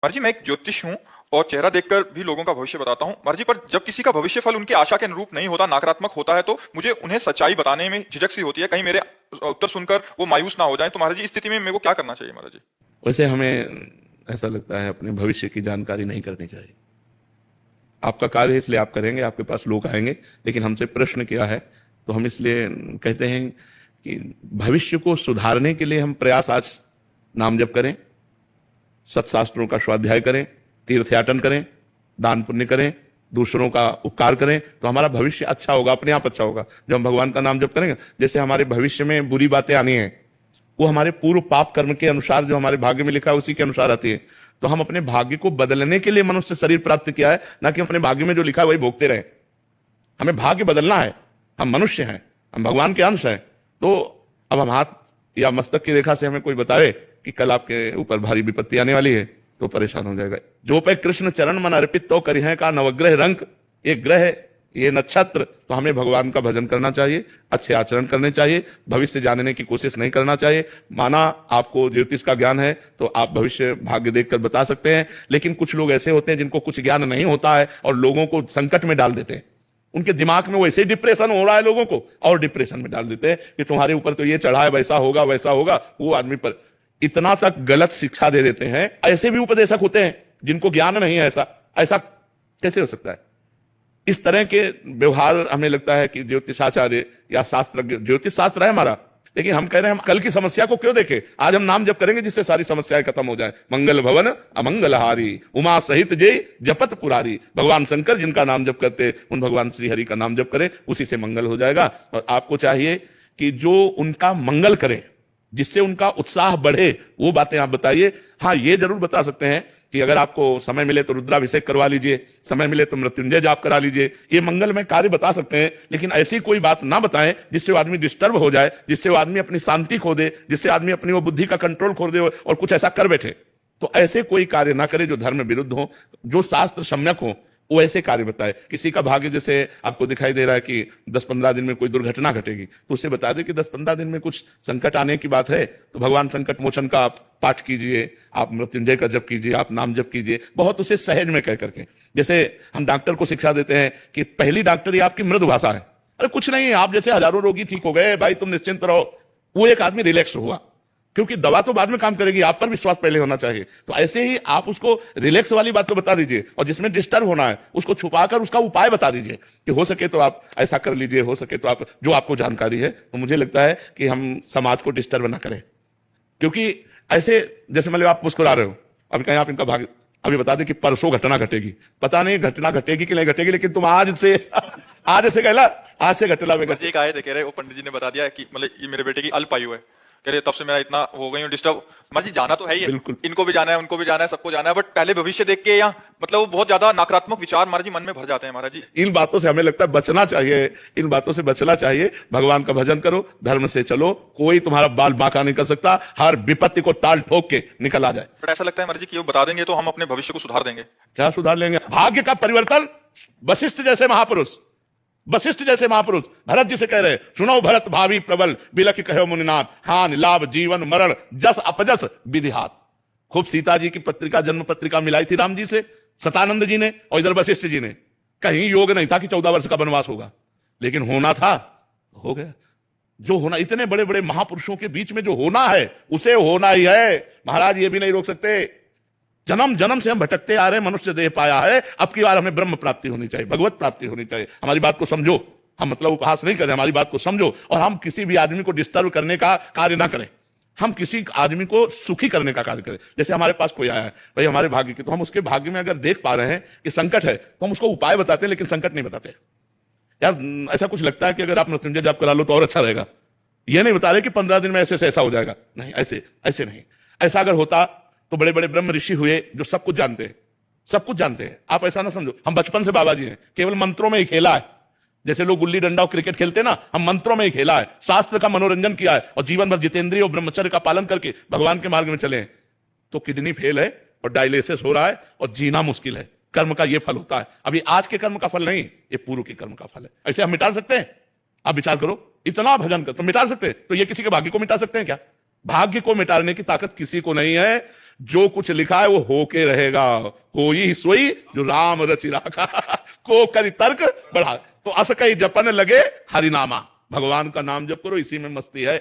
महाराज जी, मैं एक ज्योतिष हूँ और चेहरा देखकर भी लोगों का भविष्य बताता हूँ महाराज जी। पर जब किसी का भविष्य फल उनकी आशा के अनुरूप नहीं होता, नकारात्मक होता है, तो मुझे उन्हें सच्चाई बताने में झिझक सी होती है, कहीं मेरे उत्तर सुनकर वो मायूस ना हो जाए। तो महाराज जी, इस स्थिति में मेरे को क्या करना चाहिए महाराज जी? वैसे हमें ऐसा लगता है अपने भविष्य की जानकारी नहीं करनी चाहिए। आपका कार्य है इसलिए आप करेंगे, आपके पास लोग आएंगे, लेकिन हमसे प्रश्न किया है तो हम इसलिए कहते हैं कि भविष्य को सुधारने के लिए हम प्रयास आज नाम जप करें, सत्शास्त्रों का स्वाध्याय करें, तीर्थयाटन करें, दान पुण्य करें, दूसरों का उपकार करें, तो हमारा भविष्य अच्छा होगा, अपने आप अच्छा होगा। जब हम भगवान का नाम जप करेंगे, जैसे हमारे भविष्य में बुरी बातें आनी है वो हमारे पूर्व पाप कर्म के अनुसार, जो हमारे भाग्य में लिखा है उसी के अनुसार आती है। तो हम अपने भाग्य को बदलने के लिए मनुष्य शरीर प्राप्त किया है, ना कि अपने भाग्य में जो लिखा है वही भोगते रहे। हमें भाग्य बदलना है, हम मनुष्य हैं, हम भगवान के अंश हैं। तो अब हम हाथ या मस्तक की रेखा से हमें कोई बताए कि कल आपके ऊपर भारी विपत्ति आने वाली है, तो परेशान हो जाएगा। जो पे कृष्ण चरण मन अर्पित तो करिहे का नवग्रह रंग, ये ग्रह, ये नक्षत्र, तो हमें भगवान का भजन करना चाहिए, अच्छे आचरण करने चाहिए, भविष्य जानने की कोशिश नहीं करना चाहिए। माना आपको ज्योतिष का ज्ञान है तो आप भविष्य भाग्य देखकर बता सकते हैं, लेकिन कुछ लोग ऐसे होते हैं जिनको कुछ ज्ञान नहीं होता है और लोगों को संकट में डाल देते हैं। उनके दिमाग में वैसे ही डिप्रेशन हो रहा है, लोगों को और डिप्रेशन में डाल देते हैं कि तुम्हारे ऊपर तो ये चढ़ा है, वैसा होगा वैसा होगा। वो आदमी पर इतना तक गलत शिक्षा दे देते हैं। ऐसे भी उपदेशक होते हैं जिनको ज्ञान नहीं है। ऐसा ऐसा कैसे हो सकता है? इस तरह के व्यवहार हमें लगता है कि ज्योतिषाचार्य या शास्त्रज्ञ, ज्योतिष शास्त्र है हमारा, लेकिन हम कह रहे हैं हम कल की समस्या को क्यों देखें। आज हम नाम जप करेंगे जिससे सारी समस्याएं खत्म हो जाए। मंगल भवन अमंगलहारी, उमा सहित जय जपत पुरारी। भगवान शंकर जिनका नाम जप करते, उन भगवान श्री हरि का नाम जप करें, उसी से मंगल हो जाएगा। और आपको चाहिए कि जो उनका मंगल करे, जिससे उनका उत्साह बढ़े, वो बातें आप बताइए। हाँ, ये जरूर बता सकते हैं कि अगर आपको समय मिले तो रुद्राभिषेक करवा लीजिए, समय मिले तो मृत्युंजय जाप करा लीजिए। ये मंगल में कार्य बता सकते हैं, लेकिन ऐसी कोई बात ना बताएं जिससे वो आदमी डिस्टर्ब हो जाए, जिससे वो आदमी अपनी शांति खो दे, जिससे आदमी अपनी वो बुद्धि का कंट्रोल खो दे और कुछ ऐसा कर बैठे। तो ऐसे कोई कार्य ना करे जो धर्म विरुद्ध हो, जो शास्त्र सम्यक हो, वो ऐसे कार्य बताए। किसी का भाग्य जैसे आपको दिखाई दे रहा है कि 10-15 दिन में कोई दुर्घटना घटेगी, तो उसे बता दे कि 10-15 दिन में कुछ संकट आने की बात है, तो भगवान संकट मोचन का आप पाठ कीजिए, आप मृत्युंजय का जप कीजिए, आप नाम जप कीजिए, बहुत उसे सहज में कह करके। जैसे हम डॉक्टर को शिक्षा देते हैं कि पहली डॉक्टरी आपकी मृदु भाषा है। अरे कुछ नहीं, आप जैसे हजारों रोगी ठीक हो गए भाई, तुम निश्चिंत रहो। वो एक आदमी रिलैक्स हुआ, क्योंकि दवा तो बाद में काम करेगी, आप पर विश्वास पहले होना चाहिए। तो ऐसे ही आप उसको रिलैक्स वाली बात तो बता दीजिए, और जिसमें डिस्टर्ब होना है उसको छुपाकर उसका उपाय बता दीजिए कि हो सके तो आप ऐसा कर लीजिए, हो सके तो आप, जो आपको जानकारी है। तो मुझे लगता है कि हम समाज को डिस्टर्ब ना करें, क्योंकि ऐसे जैसे मतलब आप मुस्कुरा रहे हो, अभी कहीं आप इनका भाग्य अभी बता दें कि परसों घटना घटेगी, पता नहीं घटना घटेगी कि नहीं घटेगी, लेकिन तुम आज से आज से कहला, आज से घटना में एक आए थे, कह रहे वो पंडित जी ने बता दिया कि मतलब ये मेरे बेटे की अल्प आयु है, कह रहे तब से मेरा इतना हो गई हूँ डिस्टर्ब। महाराज जी, जाना तो है ही है, बिल्कुल। इनको भी जाना है, उनको भी जाना है, सबको जाना है, बट पहले भविष्य देख के, या मतलब वो बहुत ज्यादा नकारात्मक विचार महाराज जी मन में भर जाते हैं। महाराज जी, इन बातों से हमें लगता है बचना चाहिए, इन बातों से बचना चाहिए। भगवान का भजन करो, धर्म से चलो, कोई तुम्हारा बाल बांका नहीं कर सकता, हर विपत्ति को ताल ठोक के निकल आ जाए। बट ऐसा लगता है महाराज जी कि वो बता देंगे तो हम अपने भविष्य को सुधार देंगे। क्या सुधार लेंगे? भाग्य का परिवर्तन वशिष्ठ जैसे महापुरुष, वशिष्ठ जैसे महापुरुष भरत जी से कह रहे, सुनो भरत भावी प्रबल, बिलख कहो मुनिनाथ, हानि लाभ जीवन मरण जस अपजस विधिहात। खूब सीता जी की पत्रिका, जन्म पत्रिका मिलाई थी राम जी से सतानंद जी ने, और इधर वशिष्ठ जी ने। कहीं योग नहीं था कि 14 वर्ष का वनवास होगा, लेकिन होना था, हो गया। जो होना, इतने बड़े बड़े महापुरुषों के बीच में जो होना है उसे होना ही है। महाराज ये भी नहीं रोक सकते। जन्म जन्म से हम भटकते आ रहे हैं, मनुष्य देह पाया है, अब की बार हमें ब्रह्म प्राप्ति होनी चाहिए, भगवत प्राप्ति होनी चाहिए। हमारी बात को समझो, हम मतलब उपहास नहीं करें, हमारी बात को समझो, और हम किसी भी आदमी को डिस्टर्ब करने का कार्य ना करें। हम किसी आदमी को सुखी करने का कार्य करें। जैसे हमारे पास कोई आया है भाई हमारे भाग्य की, तो हम उसके भाग्य में अगर देख पा रहे हैं कि संकट है, तो हम उसको उपाय बताते हैं, लेकिन संकट नहीं बताते। यार ऐसा कुछ लगता है कि अगर आप मृत्युंजय जाप करा लो तो और अच्छा रहेगा, ये नहीं बता रहे कि 15 दिन में ऐसे से ऐसा हो जाएगा। नहीं, ऐसे ऐसे नहीं। ऐसा अगर होता तो बड़े बड़े ब्रह्म ऋषि हुए जो सब कुछ जानते हैं, सब कुछ जानते हैं। आप ऐसा ना समझो हम बचपन से बाबा जी हैं, केवल मंत्रों में ही खेला है। जैसे लोग गुल्ली डंडा और क्रिकेट खेलते हैं ना, हम मंत्रों में ही खेला है, शास्त्र का मनोरंजन किया है, और जीवन भर जितेंद्रिय और ब्रह्मचर्य का पालन करके भगवान के मार्ग में चले हैं। तो किडनी फेल है और डायलिसिस हो रहा है और जीना मुश्किल है। कर्म का ये फल होता है। अभी आज के कर्म का फल नहीं, ये पूर्व के कर्म का फल है। ऐसे हम मिटा सकते हैं? आप विचार करो, इतना भजन कर तो मिटा सकते हैं, तो ये किसी के भाग्य को मिटा सकते हैं क्या? भाग्य को मिटाने की ताकत किसी को नहीं है। जो कुछ लिखा है वो होके रहेगा, हो ही सोई जो राम रचि राखा को करी तर्क बढ़ा। तो अस कई जपन लगे हरिनामा, भगवान का नाम जप करो, इसी में मस्ती है।